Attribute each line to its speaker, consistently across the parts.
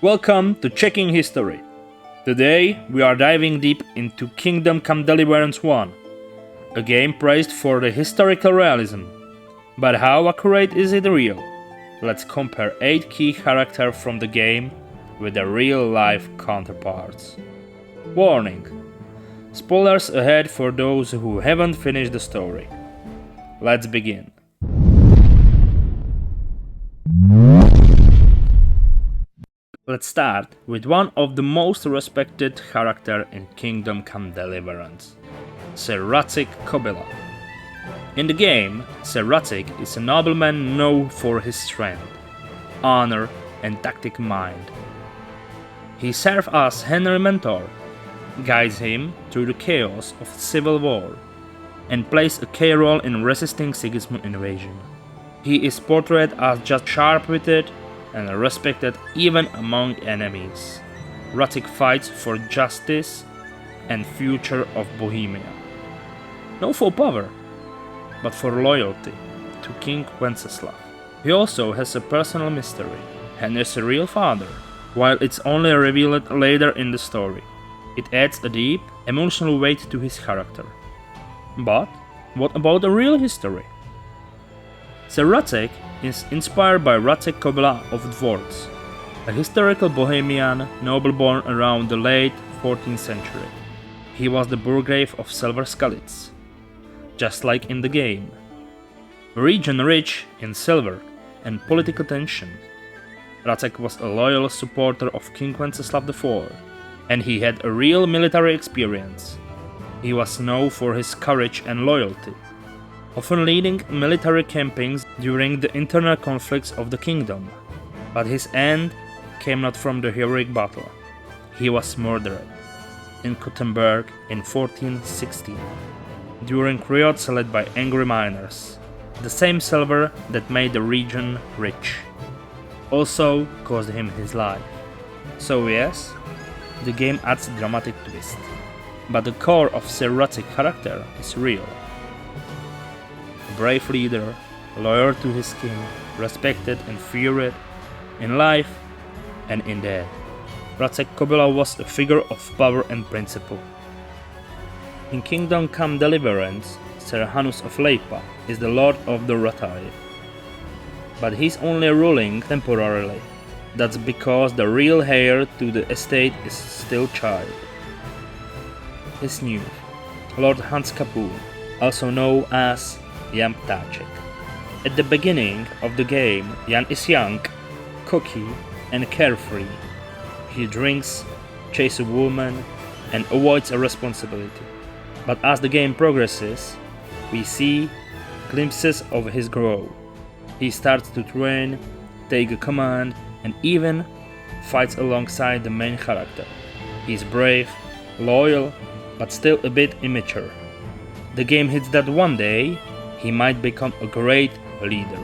Speaker 1: Welcome to Checking History. Today we are diving deep into Kingdom Come Deliverance 1, a game praised for the historical realism. But how accurate is it real? Let's compare 8 key characters from the game with their real-life counterparts. Warning: spoilers ahead for those who haven't finished the story. Let's begin. Let's start with one of the most respected characters in Kingdom Come Deliverance, Sir Radzig Kobyla. In the game, Sir Radzig is a nobleman known for his strength, honor and tactic mind. He serves as Henry's mentor, guides him through the chaos of civil war, and plays a key role in resisting Sigismund invasion. He is portrayed as just sharp-witted and respected even among enemies. Radzig fights for justice and future of Bohemia. Not for power, but for loyalty to King Wenceslav. He also has a personal mystery, Henry's real father. While it's only revealed later in the story, it adds a deep, emotional weight to his character. But what about the real history? Sir Radzig is inspired by Radzig Kobyla of Dvorce, a historical Bohemian noble born around the late 14th century. He was the burgrave of Skalitz, just like in the game. A region rich in silver and political tension, Radzig was a loyal supporter of King Wenceslav IV, and he had a real military experience. He was known for his courage and loyalty, often leading military campaigns during the internal conflicts of the kingdom. But his end came not from the heroic battle. He was murdered in Gothenburg in 1416 during riots led by angry miners. The same silver that made the region rich also cost him his life. So yes, the game adds a dramatic twist, but the core of Sir Radzig's character is real. Brave leader, loyal to his king, respected and feared in life and in death. Radzig Kobyla was a figure of power and principle. In Kingdom Come Deliverance, Sir Hanush of Leipa is the lord of the Ratai, but he's only ruling temporarily. That's because the real heir to the estate is still child. His new Lord Hans Kapu, also known as Jan Ptáček. At the beginning of the game, Jan is young, cocky and carefree. He drinks, chases a woman and avoids a responsibility. But as the game progresses, we see glimpses of his growth. He starts to train, take a command and even fights alongside the main character. He's brave, loyal, but still a bit immature. The game hits that one day he might become a great leader.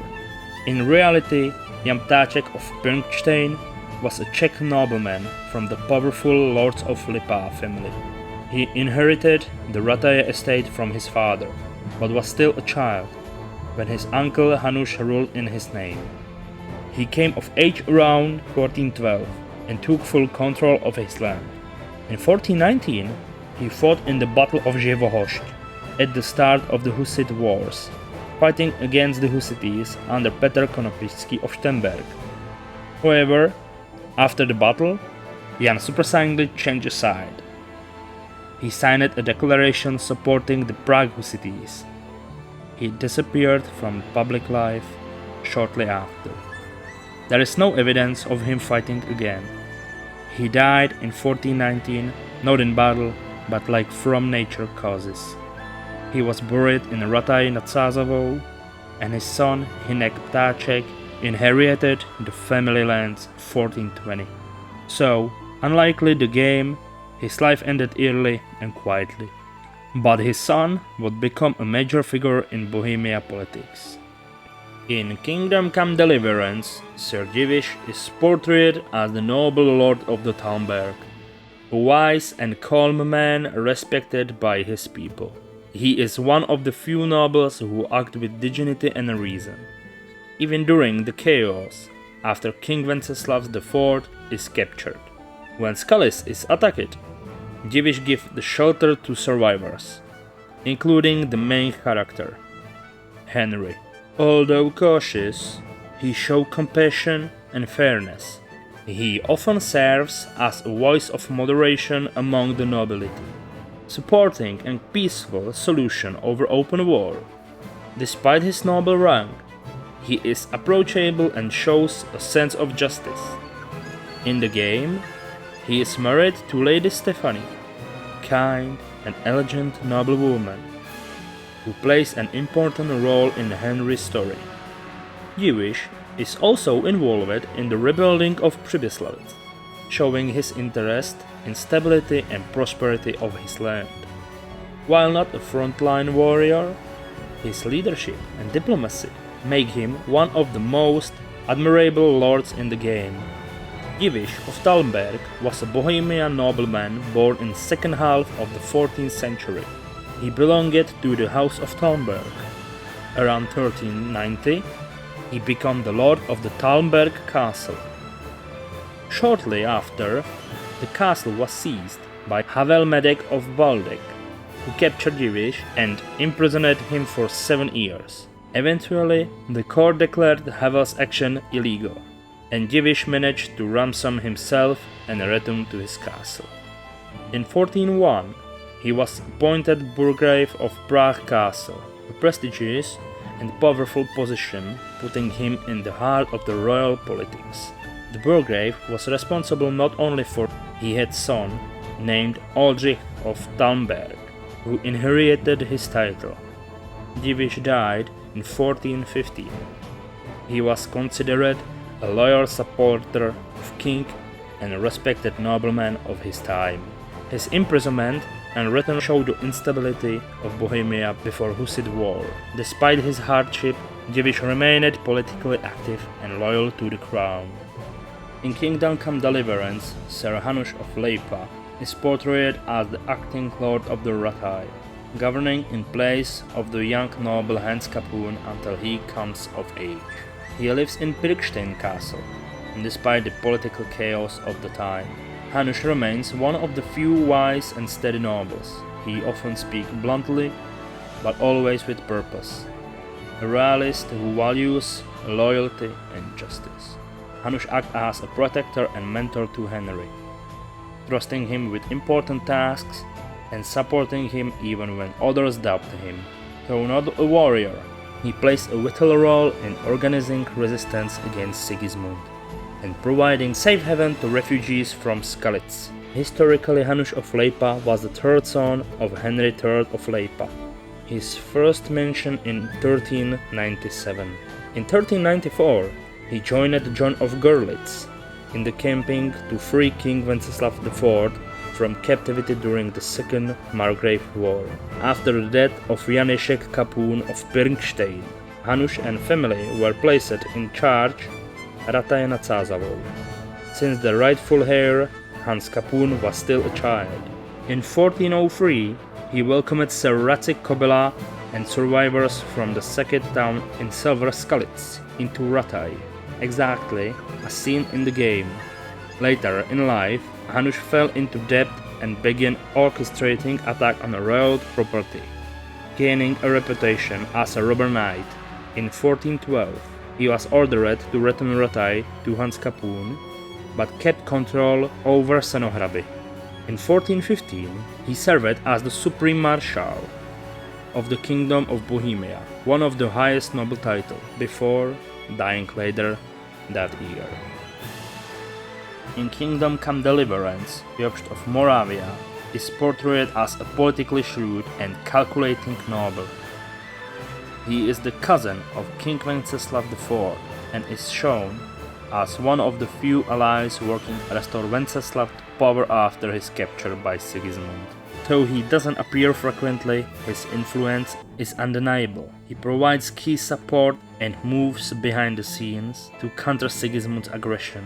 Speaker 1: In reality, Jan Ptáček of Pyrnstein was a Czech nobleman from the powerful Lords of Leipa family. He inherited the Ratai estate from his father, but was still a child when his uncle Hanush ruled in his name. He came of age around 1412 and took full control of his land. In 1419, he fought in the Battle of Živohošť at the start of the Hussite Wars, fighting against the Hussites under Petr Konopnický of Štenberg. However, after the battle, Jan surprisingly changed side. He signed a declaration supporting the Prague Hussites. He disappeared from public life shortly after. There is no evidence of him fighting again. He died in 1419, not in battle, but like from nature causes. He was buried in Rataj nad Sázavou, and his son Hynek Ptáček inherited the family lands 1420. So, unlikely the game, his life ended early and quietly. But his son would become a major figure in Bohemia politics. In Kingdom Come Deliverance, Sir Divish is portrayed as the noble lord of the Talmberg, a wise and calm man respected by his people. He is one of the few nobles who act with dignity and reason. Even during the chaos, after King Wenceslav IV is captured. When Skalitz is attacked, Dziwisz gives the shelter to survivors, including the main character, Henry. Although cautious, he shows compassion and fairness. He often serves as a voice of moderation among the nobility, supporting a peaceful solution over open war. Despite his noble rank, he is approachable and shows a sense of justice. In the game, he is married to Lady Stephanie, kind and elegant noblewoman, who plays an important role in Henry's story. Dziwisz is also involved in the rebuilding of Przemysławice, showing his interest in stability and prosperity of his land. While not a frontline warrior, his leadership and diplomacy make him one of the most admirable lords in the game. Dziwisz of Talmberg was a Bohemian nobleman born in the second half of the 14th century. He belonged to the House of Talmberg. Around 1390, he became the lord of the Talmberg castle. Shortly after, the castle was seized by Havelmedek of Waldeck, who captured Dziwisz and imprisoned him for 7 years. Eventually, the court declared Havel's action illegal, and Dziwisz managed to ransom himself and return to his castle. In 1401, he was appointed Burgrave of Prague Castle, a prestigious and powerful position, putting him in the heart of the royal politics. The Burgrave was responsible not only for he had a son named Oldrich of Talmberg, who inherited his title. Dziwisz died in 1415. He was considered a loyal supporter of king and a respected nobleman of his time. His imprisonment and return showed the instability of Bohemia before Hussite war. Despite his hardship, Dziwisz remained politically active and loyal to the crown. In Kingdom Come Deliverance, Sir Hanush of Leipa is portrayed as the acting lord of the Rathai, governing in place of the young noble Hans Capun until he comes of age. He lives in Pirkstein Castle, and despite the political chaos of the time, Hanush remains one of the few wise and steady nobles. He often speaks bluntly, but always with purpose. A realist who values loyalty and justice. Hanush acts as a protector and mentor to Henry, trusting him with important tasks and supporting him even when others doubt him. Though not a warrior, he plays a vital role in organizing resistance against Sigismund and providing safe haven to refugees from Skalitz. Historically, Hanush of Leipa was the third son of Henry III of Leipa, his first mention in 1397. In 1394, he joined John of Görlitz in the campaign to free King Wenceslav IV from captivity during the Second Margrave War. After the death of Janešek Kapun of Pirkstein, Hanush and family were placed in charge Rataj nad Sázavou, since the rightful heir Hans Kapun was still a child. In 1403, he welcomed Sir Racek Kobyla and survivors from the sacked town in Silver Skalitz into Rataj, exactly as seen in the game. Later in life, Hanush fell into debt and began orchestrating attack on royal property, gaining a reputation as a robber knight. In 1412, he was ordered to return Rataj to Hans Kapun, but kept control over Senohrabi. In 1415, he served as the Supreme Marshal of the Kingdom of Bohemia, one of the highest noble titles, before dying later that year. In Kingdom Come Deliverance, Jobst of Moravia is portrayed as a politically shrewd and calculating noble. He is the cousin of King Wenceslav IV and is shown as one of the few allies working to restore Wenceslav to power after his capture by Sigismund. Though he doesn't appear frequently, his influence is undeniable. He provides key support and moves behind the scenes to counter Sigismund's aggression.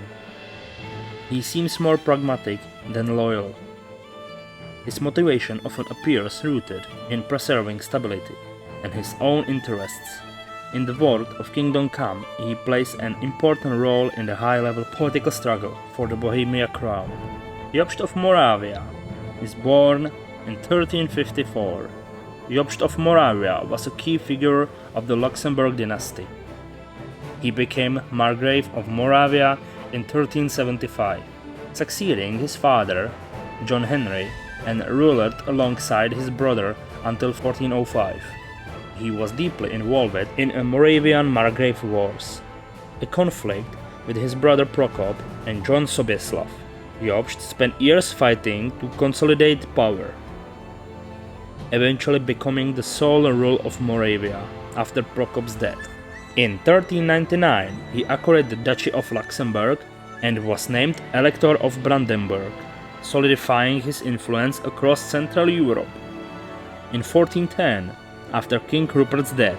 Speaker 1: He seems more pragmatic than loyal. His motivation often appears rooted in preserving stability and his own interests, In the world of Kingdom Come, he plays an important role in the high-level political struggle for the Bohemia crown. Jobst of Moravia is born in 1354. Jobst of Moravia was a key figure of the Luxembourg dynasty. He became Margrave of Moravia in 1375, succeeding his father, John Henry, and ruled alongside his brother until 1405. He was deeply involved in a Moravian Margrave wars, a conflict with his brother Prokop and John Sobieslav. Jobst spent years fighting to consolidate power, eventually becoming the sole ruler of Moravia after Prokop's death. In 1399, he acquired the Duchy of Luxembourg and was named Elector of Brandenburg, solidifying his influence across Central Europe. In 1410, after King Rupert's death,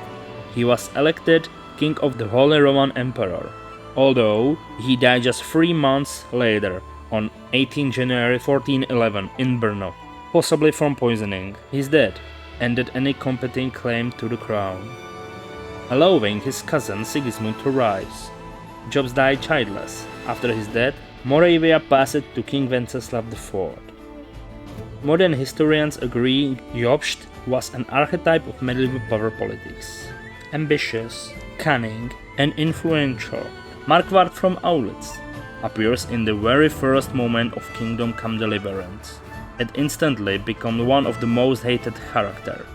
Speaker 1: he was elected King of the Holy Roman Emperor, although he died just 3 months later on 18 January 1411 in Brno, possibly from poisoning. His death ended any competing claim to the crown, allowing his cousin Sigismund to rise. Jobst died childless. After his death, Moravia passed to King Wenceslav IV. Modern historians agree Jobst was an archetype of medieval power politics. Ambitious, cunning, and influential, Marquard from Aulitz appears in the very first moment of Kingdom Come Deliverance, and instantly becomes one of the most hated characters.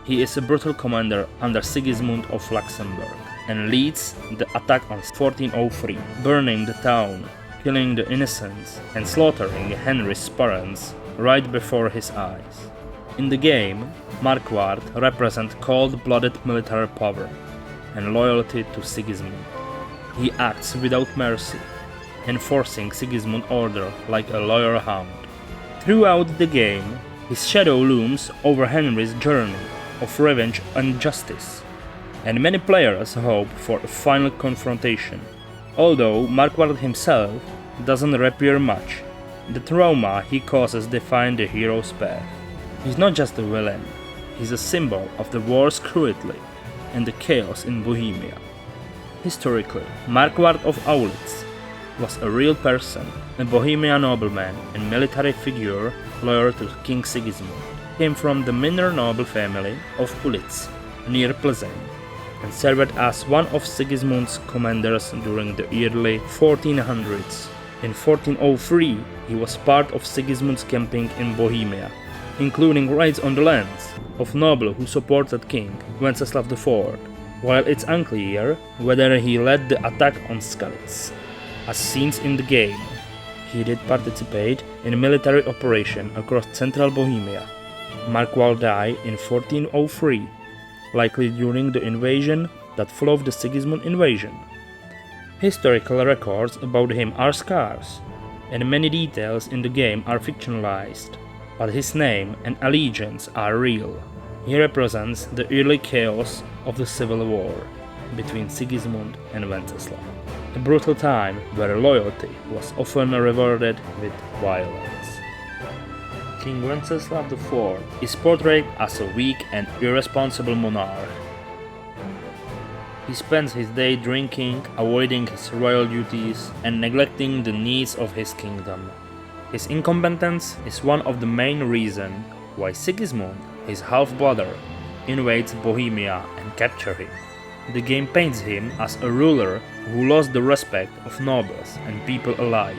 Speaker 1: He is a brutal commander under Sigismund of Luxembourg and leads the attack on 1403, burning the town, killing the innocents, and slaughtering Henry's parents right before his eyes. In the game, Marquard represents cold-blooded military power and loyalty to Sigismund. He acts without mercy, enforcing Sigismund's order like a loyal hound. Throughout the game, his shadow looms over Henry's journey of revenge and justice, and many players hope for a final confrontation. Although Marquard himself doesn't appear much, the trauma he causes define the hero's path. He's not just a villain, he's a symbol of the war's cruelty and the chaos in Bohemia. Historically, Marquard of Aulitz was a real person, a Bohemian nobleman and military figure loyal to King Sigismund. He came from the minor noble family of Ulitz, near Plzeň, and served as one of Sigismund's commanders during the early 1400s. In 1403, he was part of Sigismund's campaign in Bohemia, including raids on the lands of nobles who supported King Wenceslav IV, while it's unclear whether he led the attack on Skalitz. As seen in the game, he did participate in a military operation across central Bohemia. Marquard died in 1403, likely during the invasion that followed the Sigismund invasion. Historical records about him are scarce, and many details in the game are fictionalized, but his name and allegiance are real. He represents the early chaos of the civil war between Sigismund and Wenceslav, a brutal time where loyalty was often rewarded with violence. King Wenceslav IV is portrayed as a weak and irresponsible monarch. He spends his day drinking, avoiding his royal duties, and neglecting the needs of his kingdom. His incompetence is one of the main reasons why Sigismund, his half-brother, invades Bohemia and captures him. The game paints him as a ruler who lost the respect of nobles and people alike.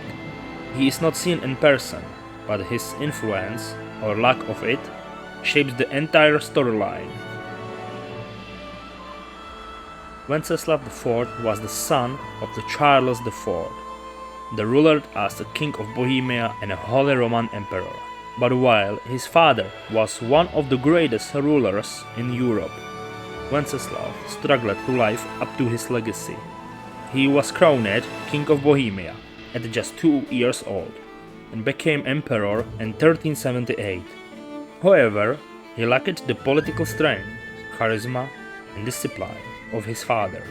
Speaker 1: He is not seen in person, but his influence, or lack of it, shapes the entire storyline. Wenceslav IV was the son of the Charles IV, the ruler as the King of Bohemia and a Holy Roman Emperor. But while his father was one of the greatest rulers in Europe, Wenceslav struggled to live up to his legacy. He was crowned King of Bohemia at just 2 years old and became emperor in 1378. However, he lacked the political strength, charisma, and discipline of his father.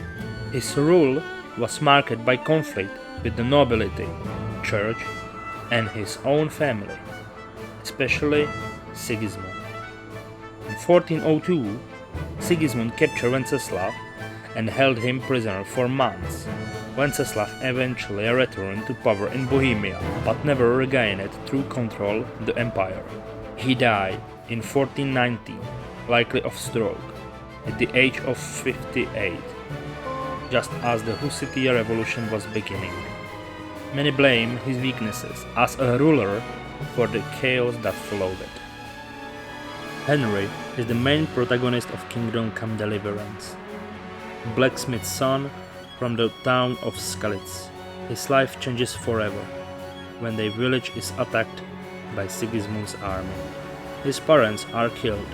Speaker 1: His rule was marked by conflict with the nobility, church, and his own family, especially Sigismund. In 1402, Sigismund captured Wenceslav and held him prisoner for months. Wenceslav eventually returned to power in Bohemia, but never regained true control of the empire. He died in 1490, likely of stroke, at the age of 58, just as the Hussite revolution was beginning. Many blame his weaknesses as a ruler for the chaos that followed it. Henry is the main protagonist of Kingdom Come Deliverance. Blacksmith's son from the town of Skalitz. His life changes forever when their village is attacked by Sigismund's army. His parents are killed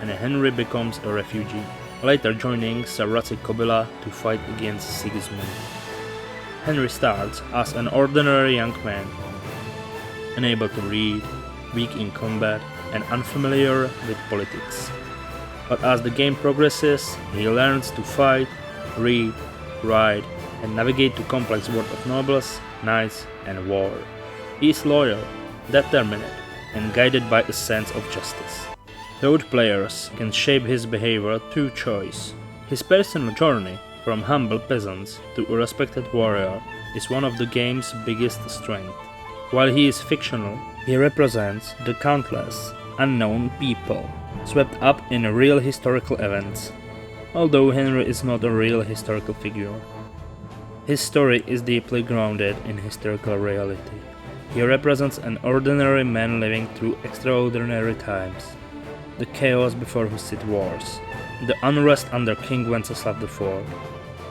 Speaker 1: and Henry becomes a refugee, later joining Saracen Kobila to fight against Sigismund. Henry starts as an ordinary young man, unable to read, weak in combat, and unfamiliar with politics. But as the game progresses, he learns to fight, read, ride, and navigate the complex world of nobles, knights, and war. He is loyal, determined, and guided by a sense of justice. Third players can shape his behavior through choice. His personal journey from humble peasants to a respected warrior is one of the game's biggest strengths. While he is fictional, he represents the countless unknown people swept up in real historical events, although Henry is not a real historical figure. His story is deeply grounded in historical reality. He represents an ordinary man living through extraordinary times, the chaos before Hussite wars, the unrest under King Wenceslav IV,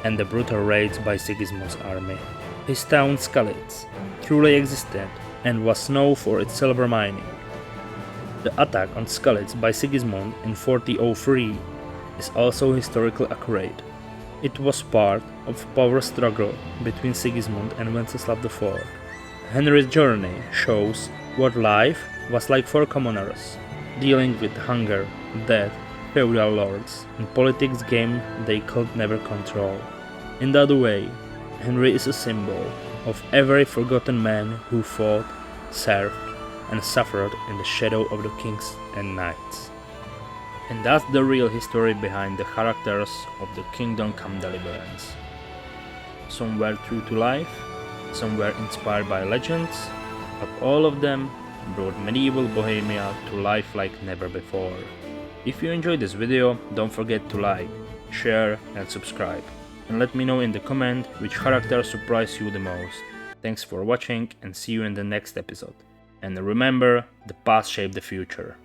Speaker 1: and the brutal raids by Sigismund's army. His town Skalitz truly existed and was known for its silver mining. The attack on Skalitz by Sigismund in 1403 is also historically accurate. It was part of a power struggle between Sigismund and Wenceslav IV. Henry's journey shows what life was like for commoners, dealing with hunger, death, feudal lords, and politics game they could never control. In that way, Henry is a symbol of every forgotten man who fought, served, and suffered in the shadow of the kings and knights. And that's the real history behind the characters of the Kingdom Come Deliverance. Some were true to life, some were inspired by legends, but all of them brought medieval Bohemia to life like never before. If you enjoyed this video, don't forget to like, share and subscribe. And let me know in the comment which character surprised you the most. Thanks for watching and see you in the next episode. And remember, the past shaped the future.